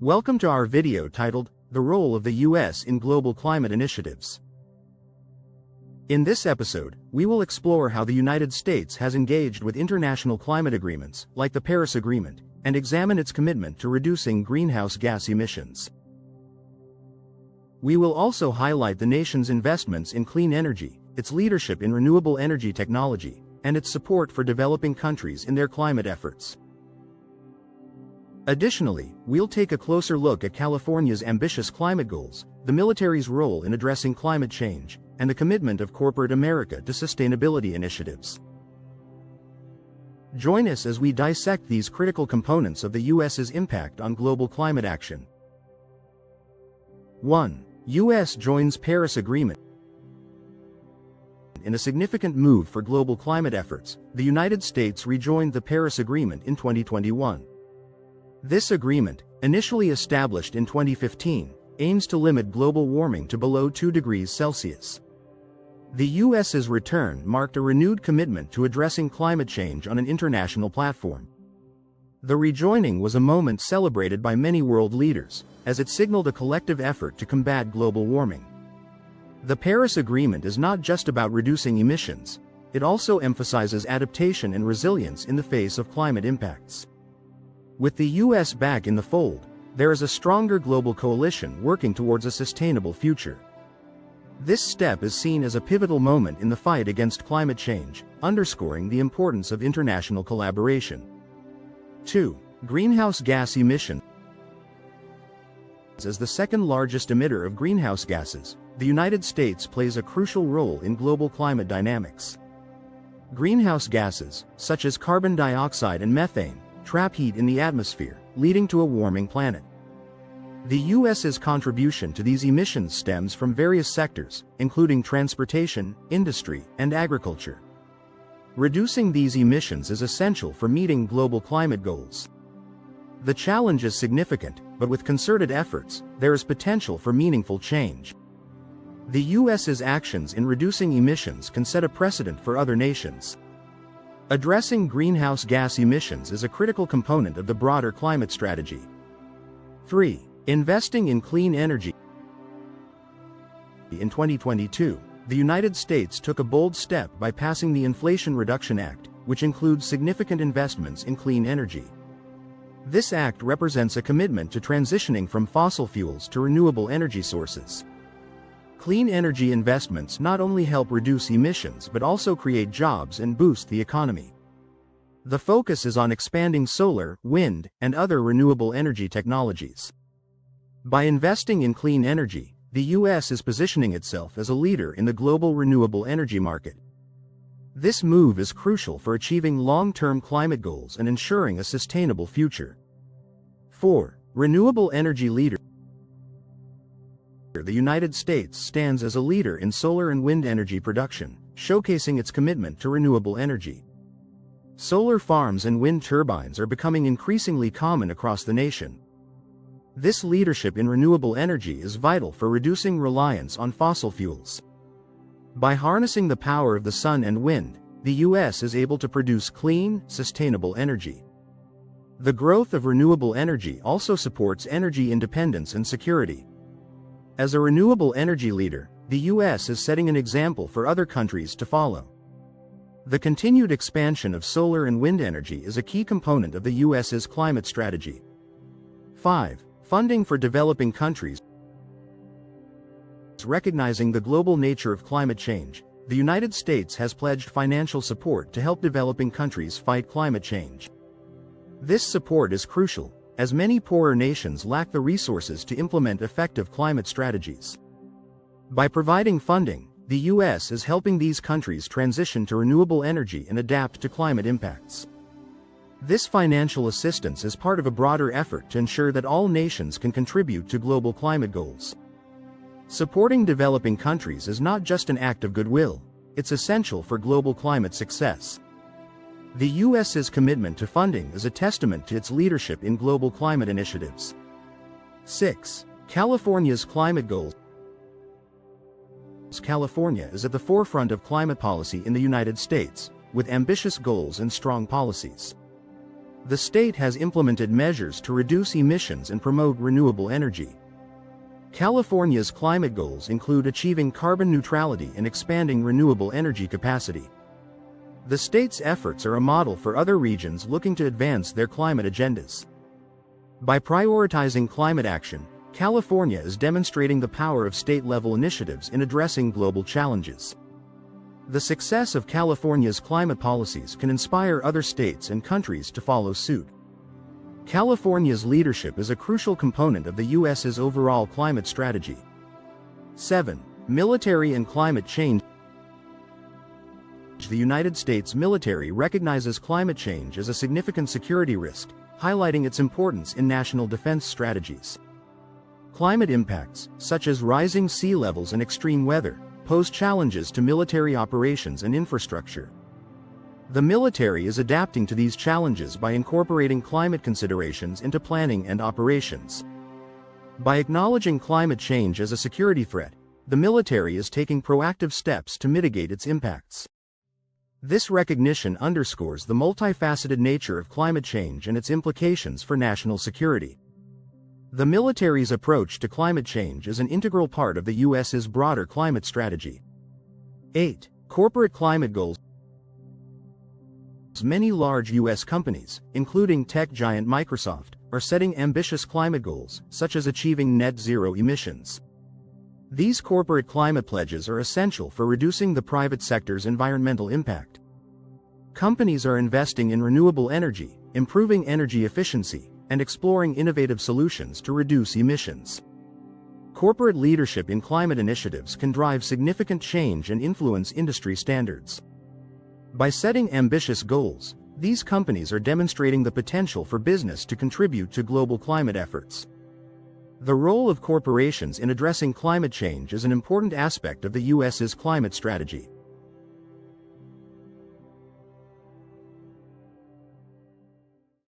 Welcome to our video titled, The Role of the U.S. in Global Climate Initiatives. In this episode, we will explore how the United States has engaged with international climate agreements, like the Paris Agreement, and examine its commitment to reducing greenhouse gas emissions. We will also highlight the nation's investments in clean energy, its leadership in renewable energy technology, and its support for developing countries in their climate efforts. Additionally, we'll take a closer look at California's ambitious climate goals, the military's role in addressing climate change, and the commitment of corporate America to sustainability initiatives. Join us as we dissect these critical components of the U.S.'s impact on global climate action. 1. U.S. joins Paris Agreement. In a significant move for global climate efforts, the United States rejoined the Paris Agreement in 2021. This agreement, initially established in 2015, aims to limit global warming to below 2 degrees Celsius. The U.S.'s return marked a renewed commitment to addressing climate change on an international platform. The rejoining was a moment celebrated by many world leaders, as it signaled a collective effort to combat global warming. The Paris Agreement is not just about reducing emissions, it also emphasizes adaptation and resilience in the face of climate impacts. With the U.S. back in the fold, there is a stronger global coalition working towards a sustainable future. This step is seen as a pivotal moment in the fight against climate change, underscoring the importance of international collaboration. 2. Greenhouse gas emissions. As the second largest emitter of greenhouse gases, the United States plays a crucial role in global climate dynamics. Greenhouse gases, such as carbon dioxide and methane, trap heat in the atmosphere, leading to a warming planet. The U.S.'s contribution to these emissions stems from various sectors, including transportation, industry, and agriculture. Reducing these emissions is essential for meeting global climate goals. The challenge is significant, but with concerted efforts, there is potential for meaningful change. The U.S.'s actions in reducing emissions can set a precedent for other nations. Addressing greenhouse gas emissions is a critical component of the broader climate strategy. 3. Investing in clean energy. In 2022, the United States took a bold step by passing the Inflation Reduction Act, which includes significant investments in clean energy. This act represents a commitment to transitioning from fossil fuels to renewable energy sources. Clean energy investments not only help reduce emissions but also create jobs and boost the economy. The focus is on expanding solar, wind, and other renewable energy technologies. By investing in clean energy, the U.S. is positioning itself as a leader in the global renewable energy market. This move is crucial for achieving long-term climate goals and ensuring a sustainable future. 4. Renewable energy leader. The United States stands as a leader in solar and wind energy production, showcasing its commitment to renewable energy. Solar farms and wind turbines are becoming increasingly common across the nation. This leadership in renewable energy is vital for reducing reliance on fossil fuels. By harnessing the power of the sun and wind, the U.S. is able to produce clean, sustainable energy. The growth of renewable energy also supports energy independence and security. As a renewable energy leader, the U.S. is setting an example for other countries to follow. The continued expansion of solar and wind energy is a key component of the U.S.'s climate strategy. 5. Funding for developing countries. Recognizing the global nature of climate change, the United States has pledged financial support to help developing countries fight climate change. This support is crucial, as many poorer nations lack the resources to implement effective climate strategies. By providing funding, the U.S. is helping these countries transition to renewable energy and adapt to climate impacts. This financial assistance is part of a broader effort to ensure that all nations can contribute to global climate goals. Supporting developing countries is not just an act of goodwill, it's essential for global climate success. The U.S.'s commitment to funding is a testament to its leadership in global climate initiatives. 6. California's climate goals. California is at the forefront of climate policy in the United States, with ambitious goals and strong policies. The state has implemented measures to reduce emissions and promote renewable energy. California's climate goals include achieving carbon neutrality and expanding renewable energy capacity. The state's efforts are a model for other regions looking to advance their climate agendas. By prioritizing climate action, California is demonstrating the power of state-level initiatives in addressing global challenges. The success of California's climate policies can inspire other states and countries to follow suit. California's leadership is a crucial component of the U.S.'s overall climate strategy. 7. Military and climate change. The United States military recognizes climate change as a significant security risk, highlighting its importance in national defense strategies. Climate impacts, such as rising sea levels and extreme weather, pose challenges to military operations and infrastructure. The military is adapting to these challenges by incorporating climate considerations into planning and operations. By acknowledging climate change as a security threat, the military is taking proactive steps to mitigate its impacts. This recognition underscores the multifaceted nature of climate change and its implications for national security. The military's approach to climate change is an integral part of the U.S.'s broader climate strategy. 8. Corporate climate goals. Many large U.S. companies, including tech giant Microsoft, are setting ambitious climate goals, such as achieving net zero emissions. These corporate climate pledges are essential for reducing the private sector's environmental impact. Companies are investing in renewable energy, improving energy efficiency, and exploring innovative solutions to reduce emissions. Corporate leadership in climate initiatives can drive significant change and influence industry standards. By setting ambitious goals, these companies are demonstrating the potential for business to contribute to global climate efforts. The role of corporations in addressing climate change is an important aspect of the U.S.'s climate strategy.